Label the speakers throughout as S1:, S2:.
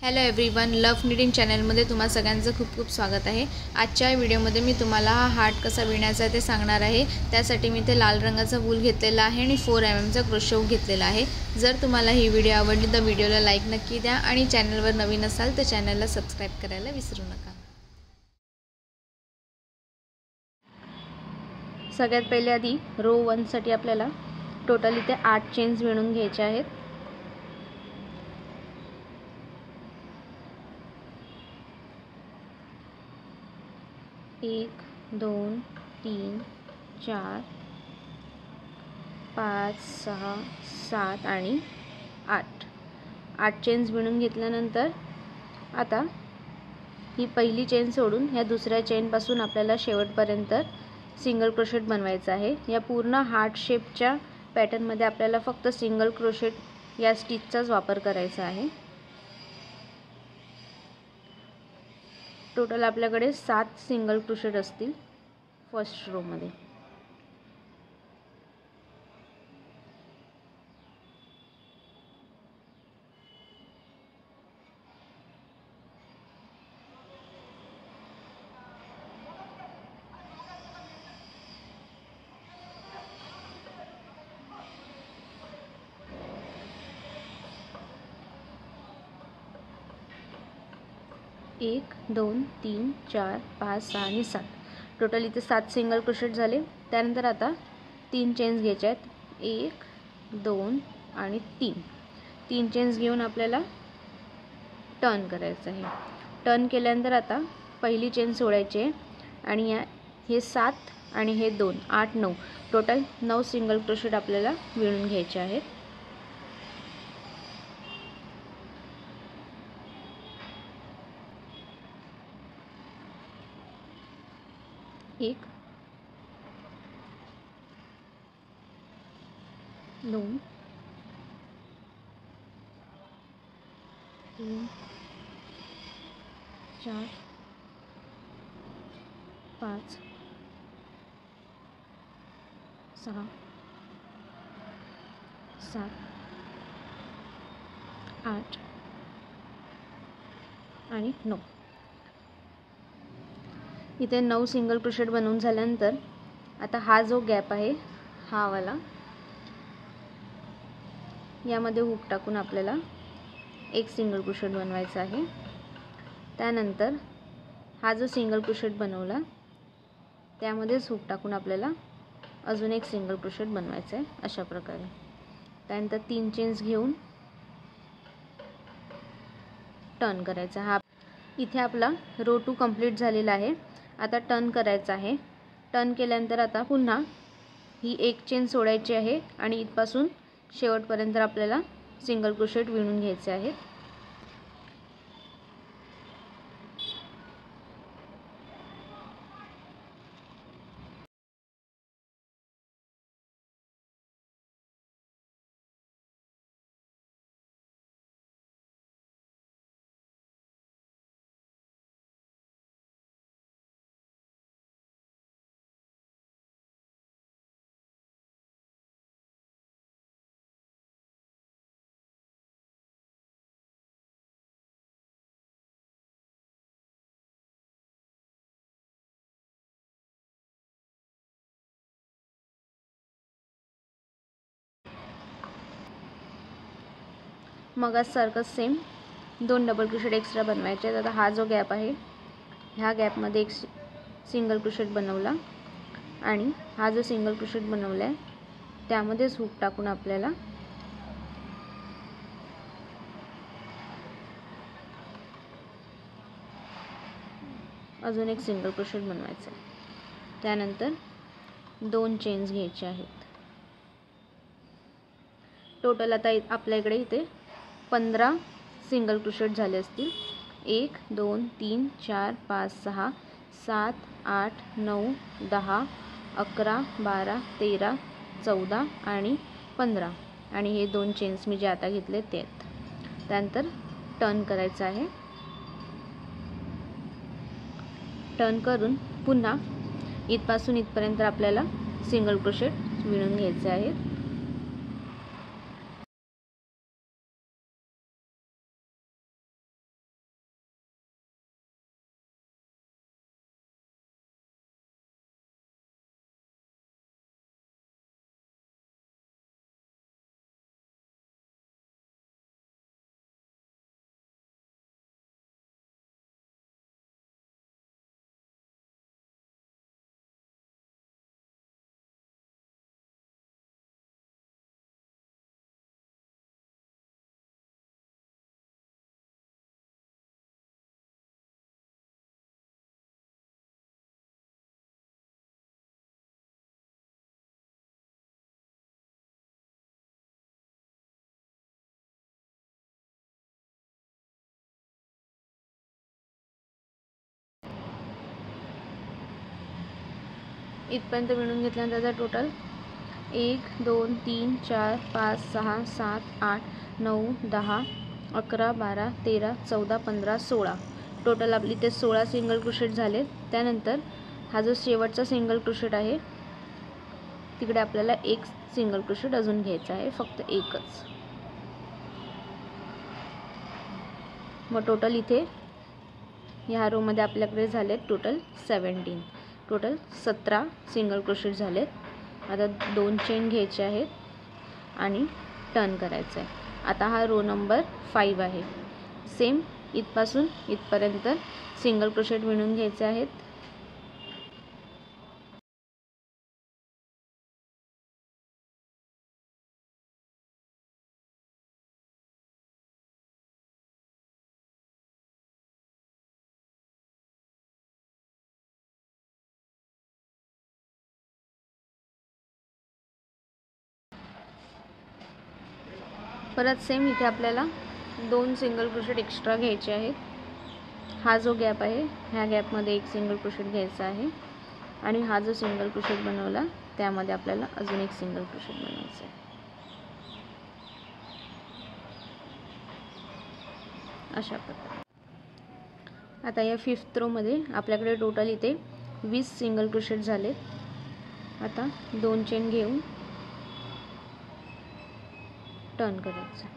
S1: Hello everyone, love knitting चॅनलमध्ये तुम्हा सगळ्यांचं खूप खूप स्वागत आहे। आजच्या व्हिडिओमध्ये मी तुम्हाला हा हार्ट कसा विणायचा ते सांगणार आहे। त्यासाठी मी ते लाल रंगाचा वूल घेतलेला आहे आणि 4 mm चा क्रोशे हुक घेतलेला आहे। जर तुम्हाला ही व्हिडिओ आवडली तर व्हिडिओला लाईक नक्की द्या आणि चॅनलवर नवीन असाल तर चॅनलला सबस्क्राइब करायला विसरू नका। सगळ्यात पहिले आधी रो 1 साठी आपल्याला टोटल इथे 8 चेन्स विणून घ्यायचे आहेत। 1 2 3 4 5 6 7 आणि 8 चेन्स विणून घेतल्यानंतर आता ही पहिली चेन सोडून या दुसऱ्या चेन पासून आपल्याला शेवटपर्यंत सिंगल क्रोशेट बनवायचा आहे। या पूर्ण हार्ट शेपच्या पॅटर्न मध्ये आपल्याला फक्त सिंगल क्रोशेट या स्टिचचाच वापर करायचा आहे। टोटल आपल्याकडे 7 सिंगल क्रोशेट असतील फर्स्ट रो मध्ये। एक 2 3 4 5 6 आणि 7 टोटल इथे 7 सिंगल क्रोशेट झाले। त्यानंतर आता 3 चेन्स घ्यायचे आहेत। 1 2 आणि 3 चेन्स घेऊन आपल्याला टर्न करायचं आहे। टर्न केल्यानंतर आता पहिली चेन सोडायची आहे आणि हे 7 आणि हे 2 8 9 टोटल 9 सिंगल क्रोशेट आपल्याला विणून घ्यायचे आहेत। 1 2 3 4 5 6 7 8 आणि 9 इथे 9 सिंगल क्रोशेट बनवून झाल्यानंतर आता हा जो गॅप आहे हा वाला यामध्ये हुक टाकून आपल्याला एक सिंगल क्रोशेट बनवायचा आहे। त्यानंतर हा जो सिंगल क्रोशेट बनवला त्यामध्येच हुक टाकून आपल्याला अजून एक सिंगल क्रोशेट बनवायचा आहे अशा प्रकारे। त्यानंतर 3 चेन्स घेऊन टर्न करायचा। हा इथे आपला रो 2 कंप्लीट झालेला आहे। आता टर्न करायचा आहे। टर्न केल्यानंतर आता पुन्हा ही एक चेन सोडायची आहे आणि इथपासून शेवटपर्यंत आपल्याला सिंगल क्रोशेट विणून घ्यायचे आहेत। मगाचसारखं सेम 2 डबल क्रोशेट एक्स्ट्रा बनवायचे आहेत। आता हा जो गॅप आहे ह्या गॅप मध्ये एक सिंगल क्रोशेट बनवला आणि हा जो सिंगल क्रोशेट बनवलाय त्यामध्येच हुक टाकून आपल्याला अजून एक सिंगल क्रोशेट बनवायचा आहे। त्यानंतर 2 चेन्स घ्यायचे आहेत। टोटल आता आपल्याकडे इथे 15 सिंगल क्रोशेट झाले असतील। 1 2 3 4 5 6 7 8 9 10 11 12 13 14 आणि 15 आणि हे 2 चेन्स मी जे आता घेतले ते आहेत। त्यानंतर टर्न करायचं आहे। टर्न करून पुन्हा इथपासून इथपर्यंत आपल्याला सिंगल क्रोशेट विणून घ्यायचे आहेत। इथपर्यंत विणून घेतल्यानंतर त्याचा टोटल 1 2 3 4 5 6 7 8 9 10 11 12 13 14 15 16 टोटल आपली इथे 16 सिंगल क्रोशेट झाले। त्यानंतर हा जो शेवटचा सिंगल क्रोशेट आहे तिकडे आपल्याला एक सिंगल क्रोशेट अजून घ्यायचा आहे, फक्त एकच। मग टोटल इथे ह्या रो मध्ये आपल्याकडे झाले टोटल 17 सिंगल क्रोशेट झालेत। आता 2 चेन घ्यायचे आहेत आणि टर्न करायचं आहे। आता हा रो नंबर 5 आहे। सेम इथपासून इथपर्यंत सिंगल क्रोशेट विणून घ्यायचे आहेत। परत सेम इथे आपल्याला 2 सिंगल क्रोशेट एक्स्ट्रा घ्यायचे आहेत। हा जो गॅप आहे ह्या गॅपमध्ये एक सिंगल क्रोशेट घ्यायचा आहे आणि हा जो सिंगल क्रोशेट बनवला त्यामध्ये आपल्याला अजून एक सिंगल क्रोशेट बनवायचा आहे, अशा प्रकारे। आता या 5th रो मध्ये आपल्याकडे टोटल इथे 20 सिंगल क्रोशेट झाले। आता 2 चेन घेऊन टर्न करायचं।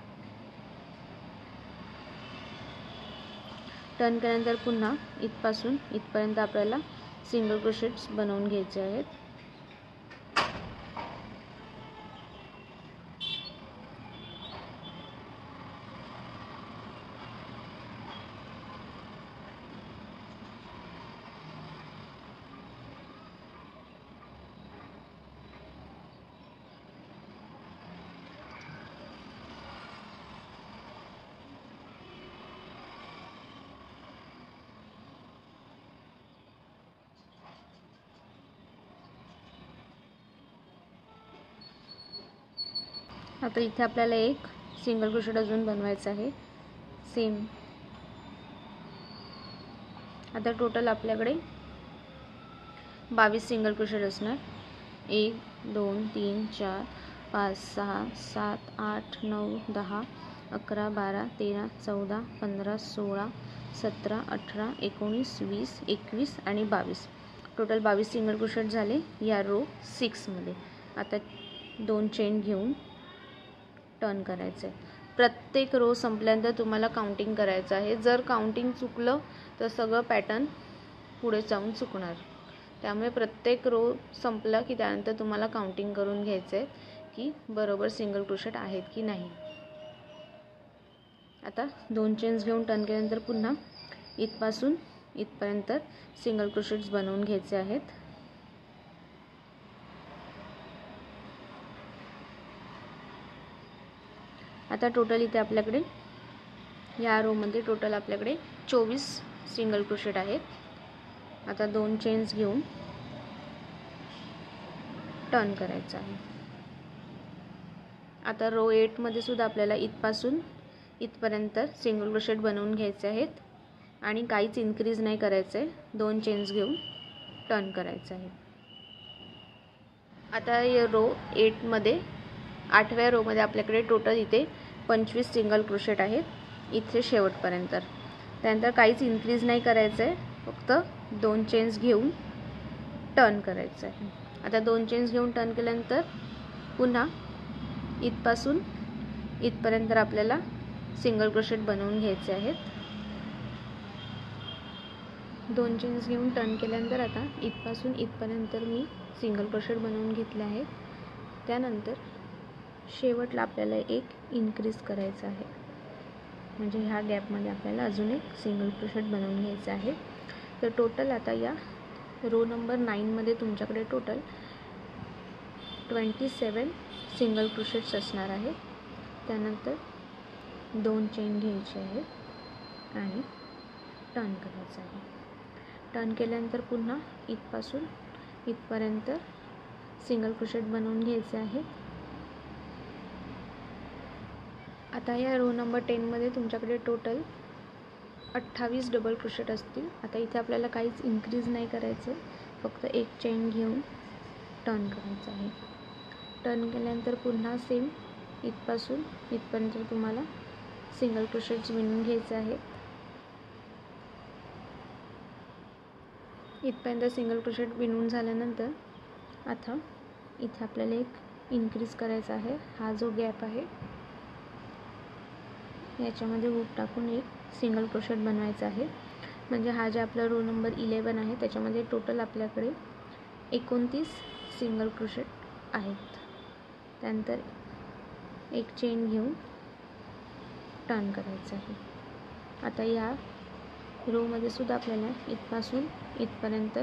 S1: टर्न केल्यानंतर पुन्हा इथपासून इथपर्यंत आपल्याला सिंगल क्रोशेट्स बनवून घ्यायचे आहेत। आता इथे आपल्याला एक सिंगल क्रोशेट अजून बनवायचा आहे, सेम। आता टोटल आपल्याकडे 22 सिंगल क्रोशेट असणार। 1 2 3 4 5 6 7 8 9 10 11 12 13 14 15 16 17 18 19 20 21 आणि 22 टोटल 22 सिंगल क्रोशेट झाले या रो 6 मध्ये। आता 2 चेन घेऊन टर्न करायचं आहे। प्रत्येक रो संपल्यानंतर तुम्हाला काउंटिंग करायचं आहे। जर काउंटिंग चुकलं तर सगळं पॅटर्न पुढे जाऊन चुकणार। त्यामुळे प्रत्येक रो संपला की त्यानंतर तुम्हाला काउंटिंग करून घ्यायचं आहे की बरोबर सिंगल क्रोशेट आहेत की नाही। आता 2 चेन्स घेऊन टर्न केल्यानंतर पुन्हा इथपासून इथपर्यंत सिंगल क्रोशेट्स बनवून घ्यायचे आहेत। आता टोटल इथे आपल्याकडे या रो मध्ये टोटल आपल्याकडे 24 सिंगल क्रोशेट आहेत। आता 2 चेन्स घेऊन टर्न करायचं आहे। आता रो 8 मध्ये सुद्धा आपल्याला इथपासून इथपर्यंत सिंगल क्रोशेट बनवून घ्यायचे आहेत आणि काहीच इन्क्रीज नाही करायचं आहे। 2 चेन्स घेऊन टर्न करायचं आहे। आता या रो 8 मध्ये 8व्या रो मध्ये आपल्याकडे टोटल इथे 25 सिंगल क्रोशेट आहेत इथे शेवटपर्यंत। त्यानंतर काहीच इन्क्रीज नाही करायचं आहे, फक्त 2 चेन्स घेऊन टर्न करायचं आहे। आता 2 चेन्स घेऊन टर्न केल्यानंतर पुन्हा इथपासून इथपर्यंत आपल्याला सिंगल क्रोशेट बनवून घ्यायचे आहेत। 2 चेन्स घेऊन टर्न केल्यानंतर आता इथपासून इथपर्यंत मी सिंगल क्रोशेट बनवून घेतले आहेत। त्यानंतर शेवटला आपल्याला एक इन्क्रीज करायचं आहे, म्हणजे ह्या गॅपमध्ये आपल्याला अजून एक सिंगल क्रोशेट बनवून घ्यायचं आहे। तर टोटल आता या रो नंबर 9 मध्ये तुमच्याकडे टोटल 27 सिंगल क्रोशेट्स असणार आहेत। त्यानंतर 2 चेन घ्यायचे आहेत आणि टर्न करायचं आहे। टर्न केल्यानंतर पुन्हा इथपासून इथपर्यंत सिंगल क्रोशेट बनवून घ्यायचे आहे। आता या रो नंबर 10 मध्ये तुमच्याकडे टोटल 28 डबल क्रोशेट असतील। आता इथे आपल्याला काहीच इन्क्रीज नाही करायचं, फक्त एक चेन घेऊन टर्न करायचं आहे. टर्न केल्यानंतर पुन्हा सेम इथपासून इथपर्यंत तुम्हाला सिंगल क्रोशेट्स विणून घ्यायचे आहेत. इथपर्यंत सिंगल क्रोशेट विणून झाल्यानंतर आता इथे आपल्याला एक इन्क्रीज करायचा आहे. हा जो गॅप आहे याच्यामध्ये हुक टाकून एक सिंगल क्रोशेट बनवायचा आहे. म्हणजे हा जे आपला रो नंबर 11 आहे त्याच्यामध्ये टोटल आपल्याकडे 29 सिंगल क्रोशेट आहेत. त्यानंतर एक चेन घेऊन टर्न करायचं आहे. आता या रोमध्ये सुद्धा आपल्याला इथपासून इथपर्यंत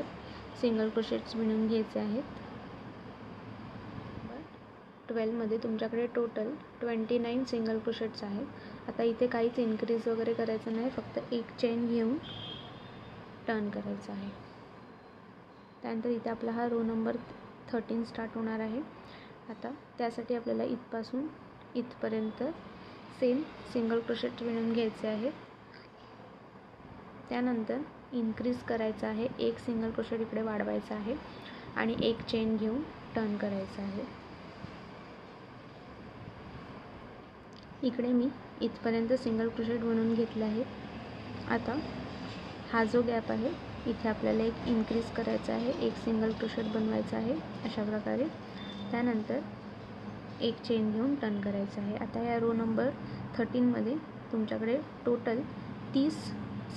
S1: सिंगल क्रोशेट्स विणून घ्यायचे आहेत. 12मध्ये तुमच्याकडे टोटल 29 सिंगल क्रोशेट्स आहेत. आता इथे काहीच इन्क्रीज वगैरे करायचं नाही, फक्त एक चेन घेऊन टर्न करायचं आहे. त्यानंतर इथे आपला हा रो नंबर 13 स्टार्ट होणार आहे. आता त्यासाठी आपल्याला इथपासून इथपर्यंत सेम सिंगल क्रोशेट विणून घ्यायचे आहेत. त्यानंतर इन्क्रीज करायचं आहे, एक सिंगल क्रोशेट इकडे वाढवायचा आहे आणि एक चेन घेऊन टर्न करायचं आहे. इकडे मी इथपर्यंत सिंगल क्रोशेट विणून घेतले आहे. आता हा जो गॅप आहे इथे आपल्याला एक इन्क्रीज करायचा आहे, एक सिंगल क्रोशेट बनवायचा आहे अशा प्रकारे. त्यानंतर एक चेन घेऊन टर्न करायचं आहे. आता या रो नंबर 13मध्ये तुमच्याकडे टोटल 30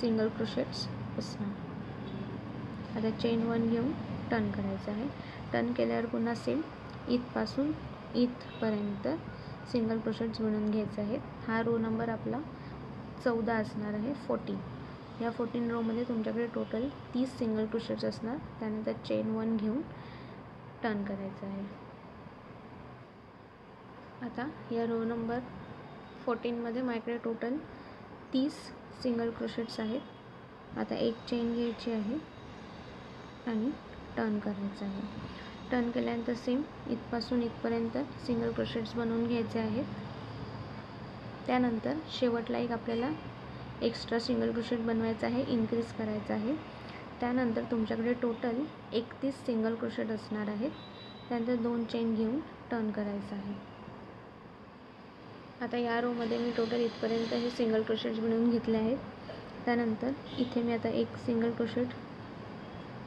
S1: सिंगल क्रोशेट्स असणार. आता चेन 1 घेऊन टर्न करायचं आहे. टर्न केल्यावर पुन्हा सेम इथपासून इथपर्यंत सिंगल क्रोशेट्स विणून घ्यायचे आहेत. हा रो नंबर आपला 14 असणार आहे, 14. या 14 रोमध्ये तुमच्याकडे टोटल 30 सिंगल क्रोशेट्स असणार. त्यानंतर चेन 1 घेऊन टर्न करायचं आहे. आता या रो नंबर 14मध्ये माझ्याकडे टोटल 30 सिंगल क्रोशेट्स आहेत. आता एक चेन घ्यायची आहे आणि टर्न करायचं आहे. टर्न केल्यानंतर सेम इथपासून इथपर्यंत सिंगल क्रोशेट्स बनवून घ्यायचे आहेत. त्यानंतर शेवटला एक आपल्याला एक्स्ट्रा सिंगल क्रोशेट बनवायचा आहे, इन्क्रीज करायचा आहे. त्यानंतर तुमच्याकडे टोटल 31 सिंगल क्रोशेट असणार आहेत. त्यानंतर 2 चेन घेऊन टर्न करायचं आहे. आता या रोमध्ये मी टोटल इथपर्यंत हे सिंगल क्रोशेट्स बनवून घेतले आहेत. त्यानंतर इथे मी आता एक सिंगल क्रोशेट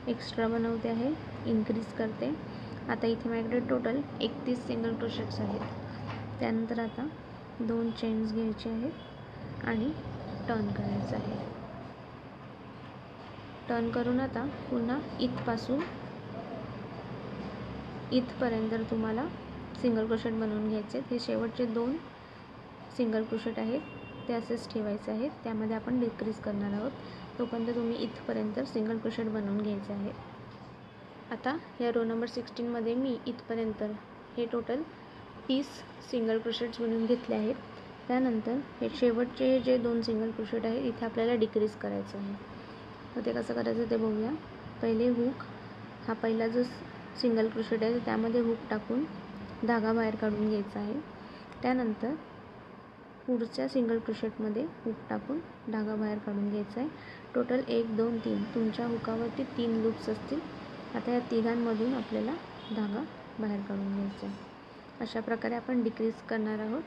S1: एक्स्ट्रा बनवते आहे, इन्क्रीज करते. आता इथे माझ्याकडे टोटल 31 सिंगल क्रोशेट्स आहेत. त्यानंतर आता 2 चेन्स घ्यायचे आहेत आणि टर्न करायचं आहे. टर्न करून आता पुन्हा इथपासून इथपर्यंत तुम्हाला सिंगल क्रोशेट बनवून घ्यायचे आहेत. हे शेवटचे 2 सिंगल क्रोशेट आहेत ते असेच ठेवायचे आहेत. त्यामध्ये आपण डिक्रीज करणार आहोत. तोपर्यंत तुम्ही इथपर्यंत सिंगल क्रोशेट बनवून घ्यायचे आहे. आता या रो नंबर 16मध्ये मी इथपर्यंत हे टोटल 30 सिंगल क्रोशेट्स बनवून घेतले आहेत. त्यानंतर हे शेवटचे जे 2 सिंगल क्रोशेट आहेत इथे आपल्याला डिक्रीज करायचं आहे. तर ते कसं करायचं ते बघूया. पहिले हुक, हा पहिला जो सिंगल क्रोशेट आहे त्यामध्ये हुक टाकून धागा बाहेर काढून घ्यायचा आहे. त्यानंतर पुढच्या सिंगल क्रोशेटमध्ये हुक टाकून धागा बाहेर काढून घ्यायचा आहे. टोटल 1 2 3 तुमच्या हुकावरती 3 लूप्स असतील. आता या तिघांमधून आपल्याला धागा बाहेर काढून घ्यायचा आहे. अशा प्रकारे आपण डिक्रीज करणार आहोत.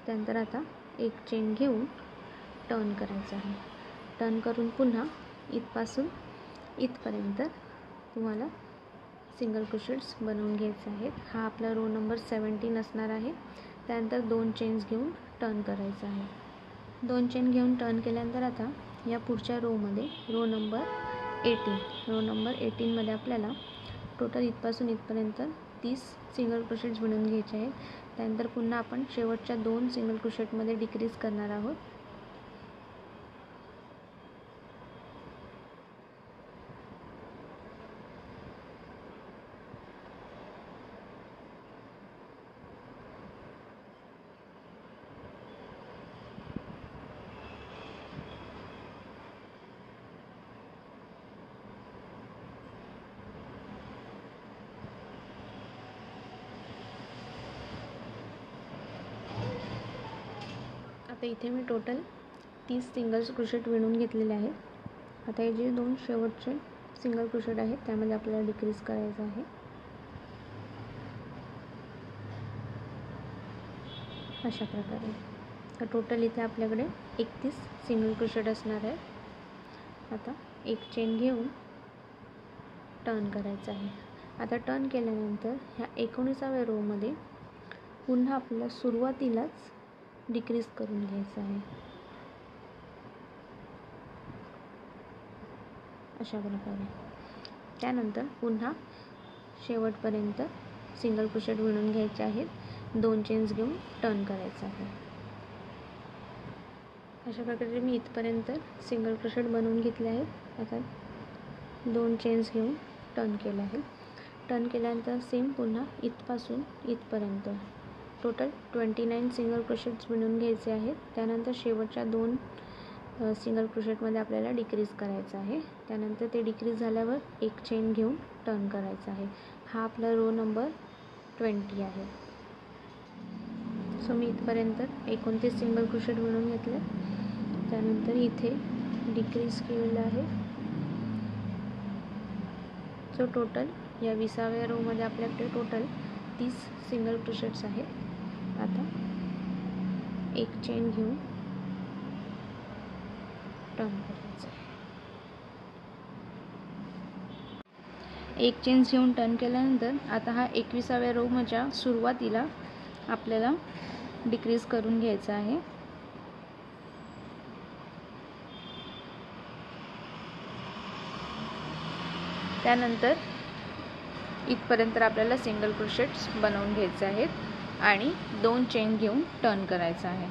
S1: त्यानंतर आता एक चेन घेऊन टर्न करायचं आहे. टर्न करून पुन्हा इथपासून इथपर्यंत तुम्हाला सिंगल क्रोशेट्स बनवून घ्यायचे आहेत. हा आपला रो नंबर 17 असणार आहे. त्यानंतर 2 चेन्स घेऊन टर्न करायचं आहे. 2 चेन घेऊन टर्न केल्यानंतर आता या पुढच्या रोमध्ये रो नंबर 18मध्ये आपल्याला टोटल इथपासून इथपर्यंत 30 सिंगल क्रोशेट्स बनवून घ्यायचे आहेत. त्यानंतर पुन्हा आपण शेवटच्या 2 सिंगल क्रोशेटमध्ये डिक्रीज करणार आहोत. आता इथे मी टोटल 30 सिंगल क्रोशेट विणून घेतलेले आहेत. आता हे जे 2 शेवटचे सिंगल क्रोशेट आहेत त्यामध्ये आपल्याला डिक्रीज करायचं आहे. अशा प्रकारे. तर टोटल इथे आपल्याकडे 31 सिंगल क्रोशेट असणार आहे. आता एक चेन घेऊन टर्न करायचं आहे. आता टर्न केल्यानंतर ह्या 19व्या रोमध्ये पुन्हा आपल्याला सुरुवातीलाच डिक्रीज करून घ्यायचं आहे. अशा प्रकारे. त्यानंतर पुन्हा शेवटपर्यंत सिंगल क्रोशेट विणून घ्यायचे आहेत. 2 चेन्स घेऊन टर्न करायचं आहे. अशा प्रकारे मी इथपर्यंत सिंगल क्रोशेट बनवून घेतले आहेत. आता 2 चेन्स घेऊन टर्न केलं आहे. टर्न केल्यानंतर सेम पुन्हा इथपासून इथपर्यंत टोटल 29 सिंगल क्रोशेट्स विणून घ्यायचे आहेत. त्यानंतर शेवटच्या 2 सिंगल क्रोशेटमध्ये आपल्याला डिक्रीज करायचं आहे. त्यानंतर ते डिक्रीज झाल्यावर एक चेन घेऊन टर्न करायचा आहे. हा आपला रो नंबर 20 आहे. सो मी इथपर्यंत 29 सिंगल क्रोशेट विणून घेतले. त्यानंतर इथे डिक्रीज केलेलं आहे. सो टोटल या 20व्या रोमध्ये आपल्याकडे टोटल 30 सिंगल क्रोशेट्स आहेत. आता एक चेन घेऊन टर्न करायचं आहे. एक चेन्स घेऊन टर्न केल्यानंतर आता हा 21व्या रोच्या सुरुवातीला आपल्याला डिक्रीज करून घ्यायचा आहे. त्यानंतर इथपर्यंत आपल्याला सिंगल क्रोशेट्स बनवून घ्यायचे आहेत आणि 2 चेन घेऊन टर्न करायचा आहे.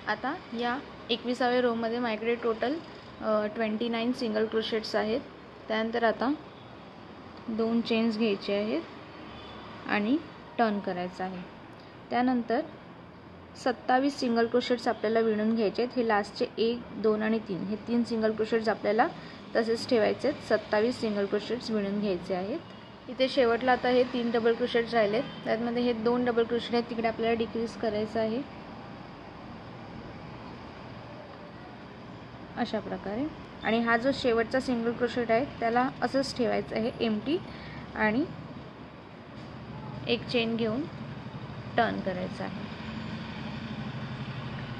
S1: आता या 21व्या रोमध्ये माझ्याकडे टोटल 29 सिंगल क्रोशेट्स आहेत. त्यानंतर आता 2 चेन्स घ्यायचे आहेत आणि टर्न करायचं आहे. त्यानंतर 27 सिंगल क्रोशेट्स आपल्याला विणून घ्यायचे आहेत. हे लास्टचे 1, 2 आणि 3 हे 3 सिंगल क्रोशेट्स आपल्याला तसेच ठेवायचे आहेत. 27 सिंगल क्रोशेट्स विणून घ्यायचे आहेत. इथे शेवटला आता हे 3 डबल क्रोशेट्स राहिलेत. त्यामध्ये हे 2 डबल क्रोशेट आहेत तिकडे आपल्याला डिक्रीज करायचं आहे. अशा प्रकारे. आणि हा जो शेवटचा सिंगल क्रोशेट आहे त्याला असंच ठेवायचं आहे एम्प्टी आणि एक चेन घेऊन टर्न करायचं आहे.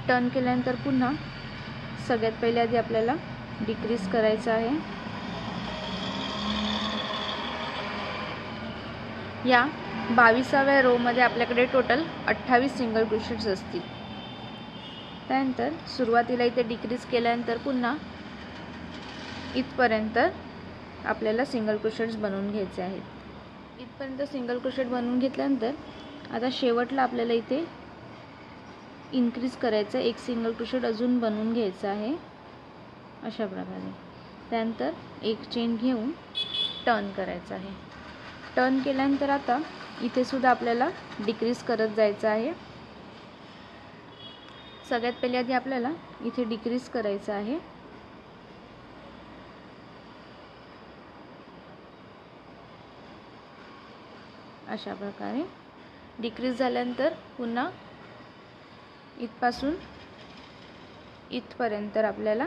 S1: टर्न केल्यानंतर पुन्हा सगळ्यात पहिले आधी आपल्याला डिक्रीज करायचं आहे. या 22व्या रोमध्ये आपल्याकडे टोटल 28 सिंगल क्रोशेट्स असतील. त्यानंतर सुरुवातीला इथे डिक्रीज केल्यानंतर पुन्हा इथपर्यंत आपल्याला सिंगल क्रोशेट्स बनवून घ्यायचे आहेत. इथपर्यंत सिंगल क्रोशेट बनवून घेतल्यानंतर आता शेवटला आपल्याला इथे इन्क्रीज करायचं, एक सिंगल क्रोशेट अजून बनवून घ्यायचं आहे. अशा प्रकारे. त्यानंतर एक चेन घेऊन टर्न करायचं आहे. टर्न केल्यानंतर आता इथे सुद्धा आपल्याला डिक्रीज करत जायचं आहे. सगळ्यात पहिले आधी आपल्याला इथे डिक्रीज करायचं आहे. अशा प्रकारे. डिक्रीज झाल्यानंतर पुन्हा इथपासून इथपर्यंत आपल्याला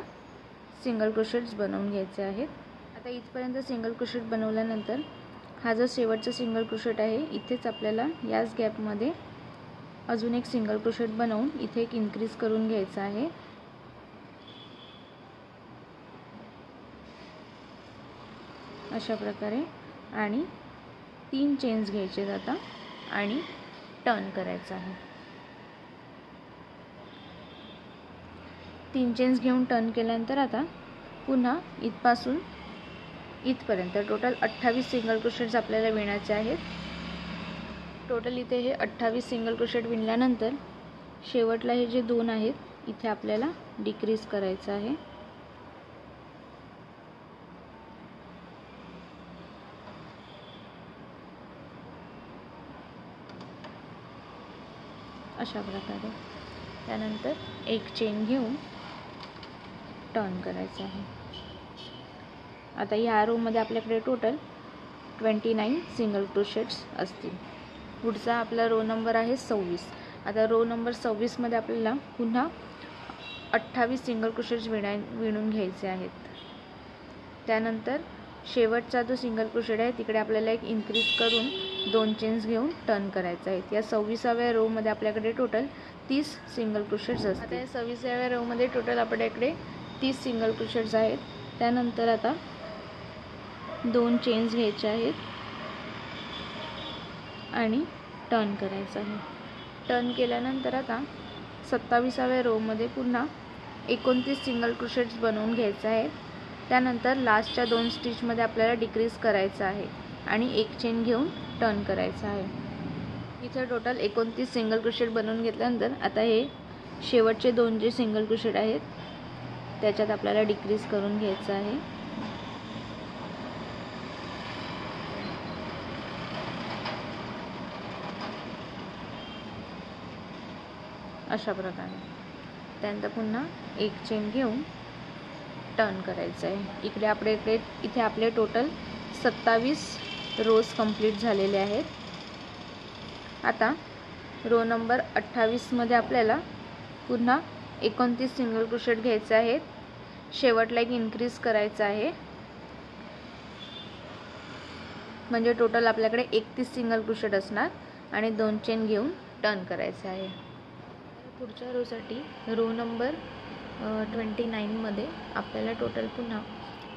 S1: सिंगल क्रोशेट्स बनवून घ्यायचे आहेत. आता इथपर्यंत सिंगल क्रोशेट बनवल्यानंतर हा जो शेवटचा सिंगल क्रोशेट आहे इथेच आपल्याला याच गॅपमध्ये अजून एक सिंगल क्रोशेट बनवून इथे एक इन्क्रीज करून घ्यायचा आहे. अशा प्रकारे. आणि 3 चेन्स घ्यायचे आता आणि टर्न करायचं आहे. 3 चेन्स घेऊन टर्न केल्यानंतर आता पुन्हा इथपासून इथपर्यंत टोटल 28 सिंगल क्रोशेट्स आपल्याला विणायचे आहेत. टोटल इथे हे 28 सिंगल क्रोशेट विणल्यानंतर शेवटला हे जे 2 आहेत इथे आपल्याला डिक्रीज करायचं आहे. अशा प्रकारे. त्यानंतर एक चेन घेऊन टर्न करायचं आहे. आता या रोमध्ये आपल्याकडे टोटल 29 सिंगल क्रोशेट्स असतील. पुढचा आपला रो नंबर आहे 26. आता रो नंबर 26 मध्ये आपल्याला पुन्हा 28 सिंगल क्रोशेट्स विणून घ्यायचे आहेत. त्यानंतर शेवटचा जो सिंगल क्रोशेट आहे तिकडे आपल्याला एक इन्क्रीज करून 2 चेन्स घेऊन टर्न करायचं आहे. या 26व्या रो मध्ये आपल्याकडे टोटल 30 सिंगल क्रोशेट्स असतात. आता या 26व्या रो मध्ये टोटल आपल्याकडे 30 सिंगल क्रोशेट्स आहेत. त्यानंतर आता 2 चेन्स घ्यायचे आहेत आणि टर्न करायचं आहे. टर्न केल्यानंतर आता 27व्या रो मध्ये पुन्हा 29 सिंगल क्रोशेट्स बनवून घ्यायचे आहेत. त्यानंतर लास्टच्या 2 स्टिचमध्ये आपल्याला डिक्रीज करायचं आहे आणि एक चेन घेऊन टर्न करायचं आहे. इथे टोटल 29 सिंगल क्रोशेट बनवून घेतल्यानंतर आता हे शेवटचे 2 जे सिंगल क्रोशेट आहेत त्याच्यात आपल्याला डिक्रीज करून घ्यायचं आहे. अशा प्रकारे. त्यानंतर पुन्हा एक चेन घेऊन टर्न करायचं आहे. इथे आपले टोटल 27 रोज कंप्लीट झालेले आहेत. आता रो नंबर 28 मध्ये आपल्याला पुन्हा 29 सिंगल क्रोशेट घ्यायचे आहेत. शेवटला एक इन्क्रीज करायचा आहे, म्हणजे टोटल आपल्याकडे 31 सिंगल क्रोशेट असणार आणि 2 चेन घेऊन टर्न करायचं आहे. पुढच्या रोसाठी रो नंबर 29 मध्ये आपल्याला टोटल पुन्हा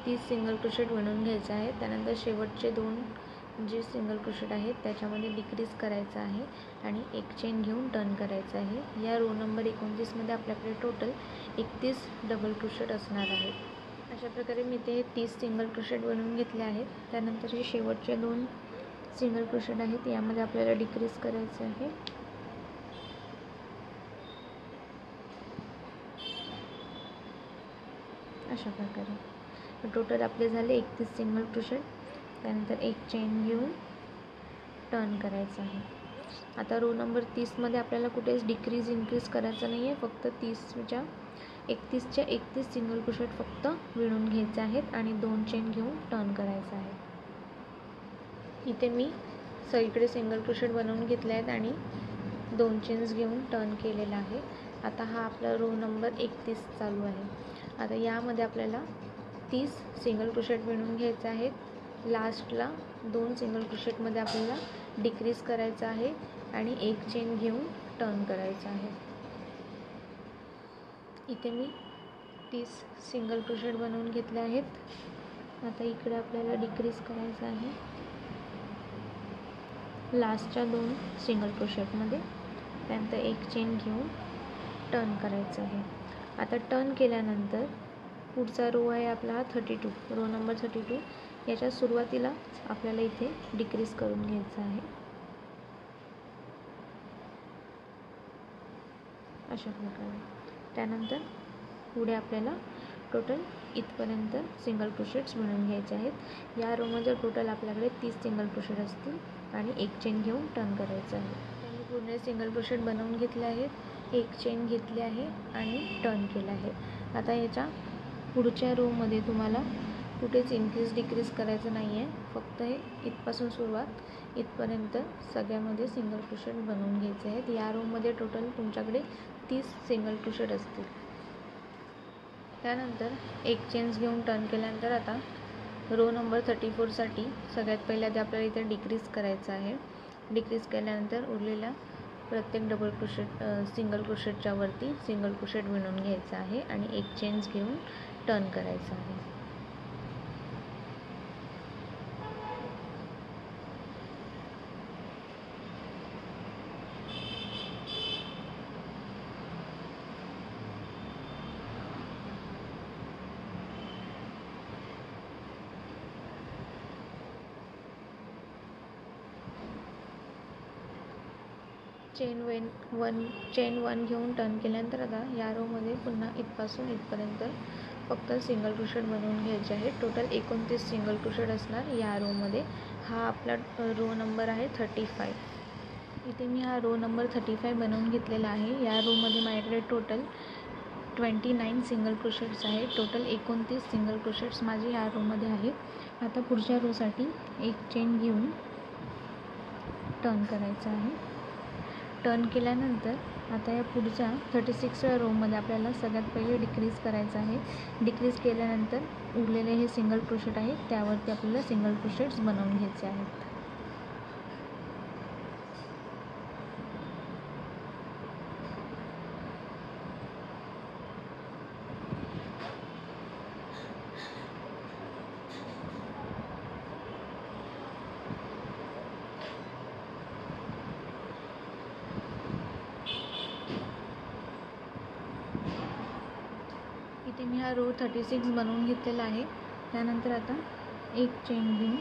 S1: 30 सिंगल क्रोशेट विणून घ्यायचे आहे. त्यानंतर शेवटचे 2 जे सिंगल क्रोशेट आहेत त्याच्यामध्ये डिक्रीज करायचं आहे आणि एक चेन घेऊन टर्न करायचं आहे. या रो नंबर 29 मध्ये आपल्याकडे टोटल 31 डबल क्रोशेट असणार आहेत. अशा प्रकारे मी ते 30 सिंगल क्रोशेट बनवून घेतले आहेत. त्यानंतर हे शेवटचे 2 सिंगल क्रोशेट आहेत यामध्ये आपल्याला डिक्रीज करायचे आहे. अशा प्रकारे टोटल आपले झाले 31 सिंगल क्रोशेट. त्यानंतर एक चेन घेऊन टर्न करायचं आहे. आता रो नंबर 30 मध्ये आपल्याला कुठेच डिक्रीज इन्क्रीज करायचं नाही आहे. फक्त 31च्या 31 सिंगल क्रोशेट फक्त विणून घ्यायचे आहेत आणि 2 चेन घेऊन टर्न करायचं आहे. इथे मी सगळीकडे सिंगल क्रोशेट बनवून घेतले आहेत आणि 2 चेन्स घेऊन टर्न केलेला आहे. आता हा आपला रो नंबर 31 चालू आहे. आता यामध्ये आपल्याला 30 सिंगल क्रोशेट विणून घ्यायचे आहेत. लास्टला 2 सिंगल क्रोशेटमध्ये आपल्याला डिक्रीज करायचं आहे आणि एक चेन घेऊन टर्न करायचं आहे. इथे मी 30 सिंगल क्रोशेट बनवून घेतले आहेत. आता इकडे आपल्याला डिक्रीज करायचं आहे लास्टच्या 2 सिंगल क्रोशेटमध्ये. त्यानंतर एक चेन घेऊन टर्न करायचं आहे. आता टर्न केल्यानंतर पुढचा रो आहे आपला 32, रो नंबर 32. याच्या सुरुवातीला आपल्याला इथे डिक्रीज करून घ्यायचं आहे. अशा प्रकारे. त्यानंतर पुढे आपल्याला टोटल इथपर्यंत सिंगल क्रोशेट्स बनवून घ्यायचे आहेत. या रोमध्ये टोटल आपल्याकडे 30 सिंगल क्रोशेट असतील आणि एक चेन घेऊन टर्न करायचं आहे. त्यांनी पूर्ण सिंगल क्रोशेट बनवून घेतले आहेत. एक चेन घेतली आहे आणि टर्न केलं आहे. आता याच्या पुढच्या रोमध्ये तुम्हाला कुठेच इन्क्रीज डिक्रीज करायचं नाही आहे. फक्त हे इथपासून सुरुवात इथपर्यंत सगळ्यामध्ये सिंगल क्रोशेट बनवून घ्यायचे आहेत. या रोमध्ये टोटल तुमच्याकडे 30 सिंगल क्रोशेट असतील. त्यानंतर एक चेन्स घेऊन टर्न केल्यानंतर आता रो नंबर 34 साठी सगळ्यात पहिल्या ते आपल्याला इथे डिक्रीज करायचं आहे. डिक्रीज केल्यानंतर उरलेल्या प्रत्येक डबल क्रोशेट सिंगल क्रोशेटच्या वरती सिंगल क्रोशेट विणून घ्यायचा आहे आणि एक चेन्स घेऊन टर्न करायचं आहे. चेन वन घेऊन टर्न केल्यानंतर आता या रोमध्ये पुन्हा इथपासून इथपर्यंत फक्त सिंगल क्रोशेट बनवून घ्यायचे आहे. टोटल 29 सिंगल क्रोशेट असणार या रोमध्ये. हा आपला रो नंबर आहे 35. इथे मी हा रो नंबर 35 बनवून घेतलेला आहे. या रोमध्ये माझ्याकडे टोटल 29 सिंगल क्रोशेट्स आहेत. टोटल 29 सिंगल क्रोशेट्स माझे या रोमध्ये आहेत. आता पुढच्या रोसाठी एक चेन घेऊन टर्न करायचं आहे. टर्न केल्यानंतर आता या पुढच्या 36व्या रोमध्ये आपल्याला सगळ्यात पहिले डिक्रीज करायचं आहे. डिक्रीज केल्यानंतर उरलेले हे सिंगल क्रोशेट आहे त्यावरती आपल्याला सिंगल क्रोशेट्स बनवून घ्यायचे आहेत. इथे मी हा रो 36 बनवून घेतलेला आहे. त्यानंतर आता एक चेन घेऊन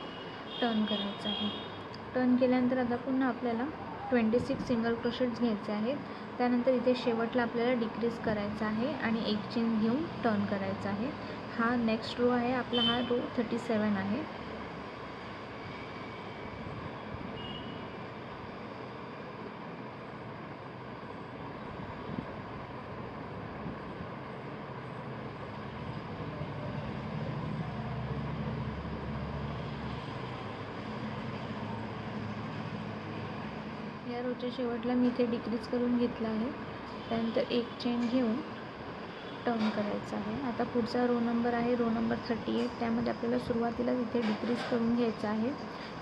S1: टर्न करायचं आहे. टर्न केल्यानंतर आता पुन्हा आपल्याला 26 सिंगल क्रोशेट्स घ्यायचे आहेत. त्यानंतर इथे शेवटला आपल्याला डिक्रीज करायचं आहे आणि एक चेन घेऊन टर्न करायचा आहे. हा नेक्स्ट रो आहे आपला, हा रो 37 आहे. या रोच्या शेवटला मी इथे डिक्रीज करून घेतला आहे. त्यानंतर एक चेन घेऊन टर्न करायचं आहे. आता पुढचा रो नंबर आहे रो नंबर 38. त्यामध्ये आपल्याला सुरुवातीला इथे डिक्रीज करून घ्यायचं आहे.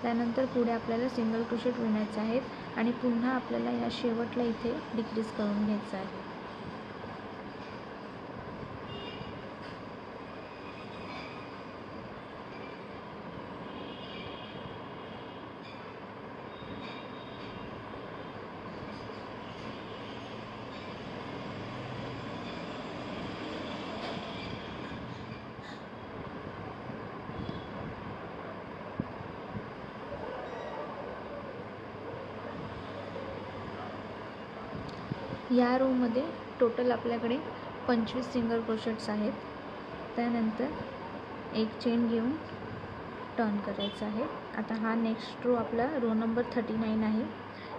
S1: त्यानंतर पुढे आपल्याला सिंगल क्रोशेट विणायचे आहेत आणि पुन्हा आपल्याला या शेवटला इथे डिक्रीज करून घ्यायचं आहे. या रोमध्ये टोटल आपल्याकडे 25 सिंगल क्रोशेट्स आहेत. त्यानंतर एक चेन घेऊन टर्न करायचं आहे. आता हा नेक्स्ट रो आपला रो नंबर 39 आहे.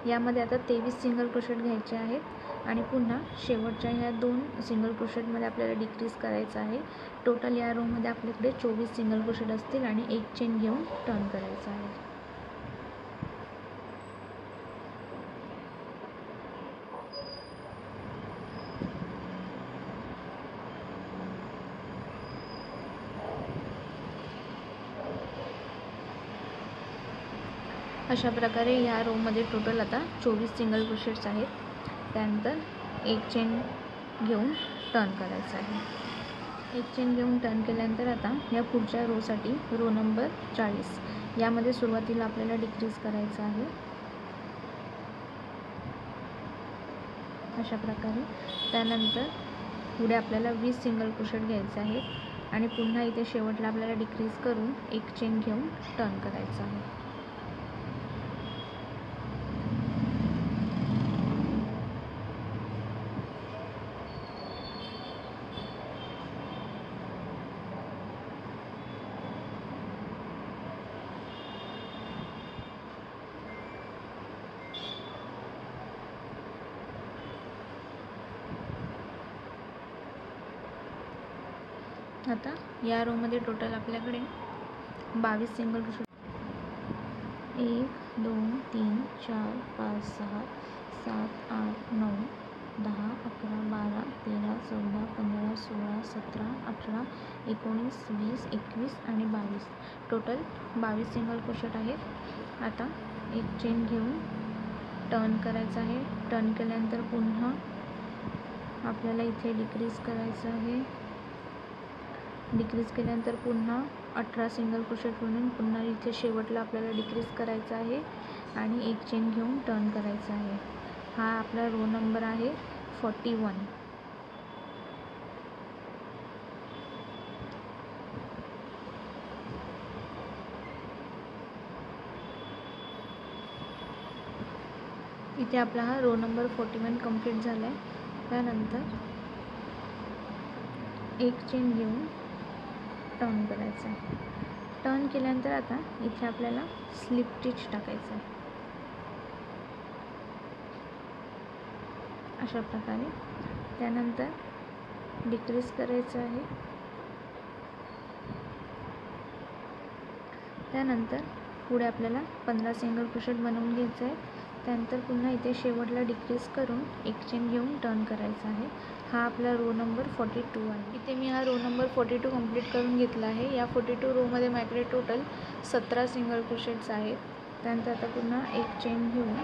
S1: यामध्ये आता 23 सिंगल क्रोशेट घ्यायचे आहेत आणि पुन्हा शेवटच्या ह्या 2 सिंगल क्रोशेटमध्ये आपल्याला डिक्रीज करायचं आहे. टोटल या रोमध्ये आपल्याकडे 24 सिंगल क्रोशेट असतील आणि एक चेन घेऊन टर्न करायचं आहे. अशा प्रकारे या रोमध्ये टोटल आता 24 सिंगल क्रोशेट्स आहेत. त्यानंतर एक चेन घेऊन टर्न करायचं आहे. एक चेन घेऊन टर्न केल्यानंतर आता या पुढच्या रोसाठी रो नंबर 40 यामध्ये सुरुवातीला आपल्याला डिक्रीज करायचं आहे. अशा प्रकारे त्यानंतर पुढे आपल्याला 20 सिंगल क्रोशेट घ्यायचे आहेत आणि पुन्हा इथे शेवटला आपल्याला डिक्रीज करून एक चेन घेऊन टर्न करायचं आहे. आता या रोमध्ये टोटल आपल्याकडे 22 सिंगल क्रोशेट 1 2 3 4 5 6 7 8 9 10 11 12 13 14 15 16 17 18 19 20 21 आणि 22 टोटल 22 सिंगल क्रोशेट आहेत. आता एक चेन घेऊन टर्न करायचं आहे. टर्न केल्यानंतर पुन्हा आपल्याला इथे डिक्रीज करायचं आहे. डिक्रीज केल्यानंतर पुन्हा 18 सिंगल क्रोशेट म्हणून पुन्हा इथे शेवटला आपल्याला डिक्रीज करायचं आहे आणि एक चेन घेऊन टर्न करायचा आहे. हा आपला रो नंबर आहे 41. इथे आपला हा रो नंबर 41 कंप्लीट झाला आहे. त्यानंतर एक चेन घेऊन टर्न करायचं आहे. टर्न केल्यानंतर आता इथे आपल्याला स्लिप स्टिच टाकायचं आहे. अशा प्रकारे त्यानंतर डिक्रीज करायचं आहे. त्यानंतर पुढे आपल्याला 15 सिंगल क्रोशेट बनवून घ्यायचं आहे. त्यानंतर पुन्हा इथे शेवटला डिक्रीज करून एक चेन घेऊन टर्न करायचा आहे. हा आपला रो नंबर 42 आहे. इथे मी हा रो नंबर 42 कंप्लीट करून घेतला आहे. या 42 रोमध्ये माझ्याकडे टोटल 17 सिंगल क्रोशेट्स आहेत. त्यानंतर आता पुन्हा एक चेन घेऊन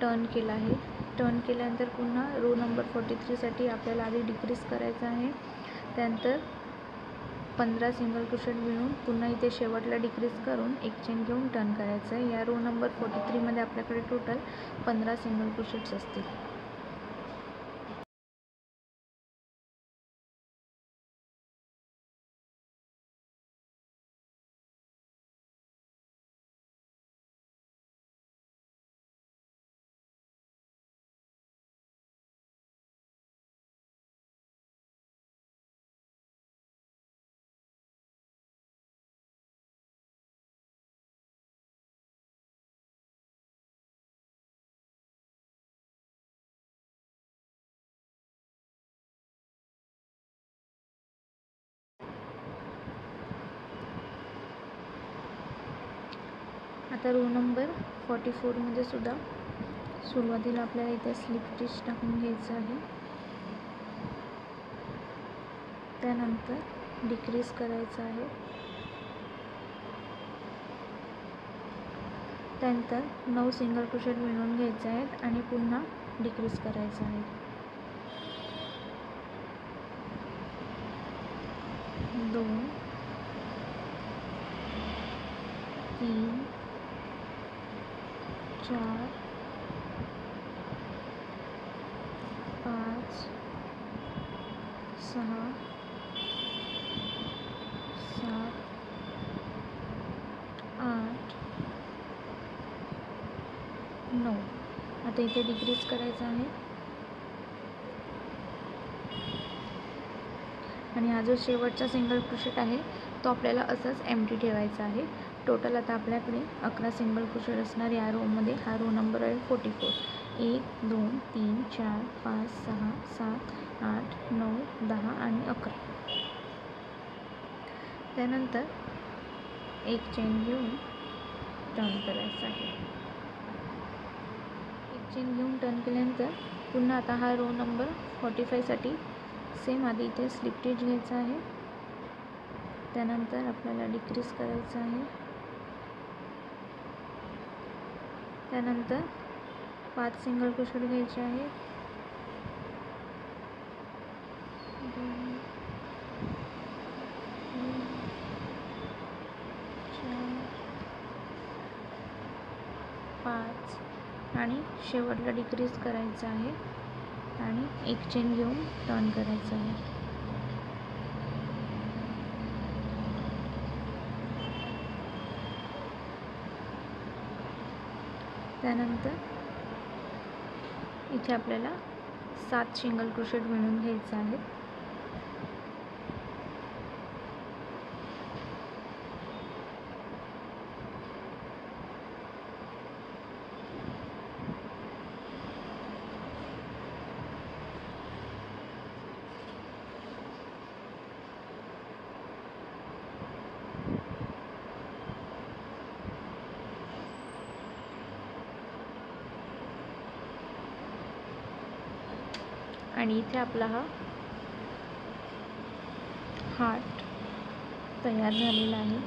S1: टर्न केला आहे. टर्न केल्यानंतर पुन्हा रो नंबर 43साठी आपल्याला आधी डिक्रीज करायचं आहे. त्यानंतर 15 सिंगल क्रोशेट मिळून पुन्हा इथे शेवटला डिक्रीज करून एक चेन घेऊन टर्न करायचं आहे. या रो नंबर 43मध्ये आपल्याकडे टोटल 15 सिंगल क्रोशेट्स असतील. आता रो नंबर 44मध्ये सुद्धा सुरुवातीला आपल्याला इथे स्लिप स्टिच टाकून घ्यायचं आहे. त्यानंतर डिक्रीज करायचं आहे. त्यानंतर 9 सिंगल क्रोशेट मिळवून घ्यायचे आहेत आणि पुन्हा डिक्रीज करायचं आहे. 2 3 4 5 6 7 8 9. आता इथे डिक्रीज करायचं आहे आणि हा जो शेवटचा सिंगल क्रोशेट आहे तो आपल्याला असंच एम्प्टी ठेवायचा आहे. टोटल आता आपल्याकडे 11 सिंगल क्रोशेट असणार या रोमध्ये. हा रो नंबर आहे 44. 1 2 3 4 5 6 7 8 9 10 आणि 11. त्यानंतर एक चेन घेऊन टर्न करायचं आहे. एक चेन घेऊन टर्न केल्यानंतर पुन्हा आता हा रो नंबर 45साठी सेम आधी इथे स्लिप स्टिच घ्यायचा आहे. त्यानंतर आपल्याला डिक्रीज करायचं आहे. त्यानंतर 5 सिंगल क्रोशेट घ्यायचे आहे. 2 3 4 5 आणि शेवटला डिक्रीज करायचं आहे आणि एक चेन घेऊन टर्न करायचं आहे. त्यानंतर इथे आपल्याला 7 सिंगल क्रोशेट मिळवून घ्यायचं आहे. आणि इथे आपला हा हार्ट तयार झालेला आहे.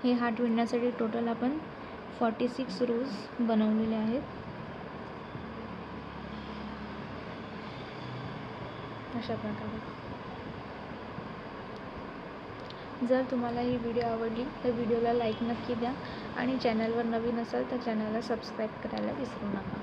S1: हे हार्ट विणण्यासाठी टोटल आपण 46 रोज बनवलेले आहेत. अशा प्रकारे. जर तुम्हाला ही व्हिडिओ आवडली तर व्हिडिओला लाईक नक्की द्या आणि चॅनलवर नवीन असाल तर चॅनलला सबस्क्राईब करायला विसरू नका.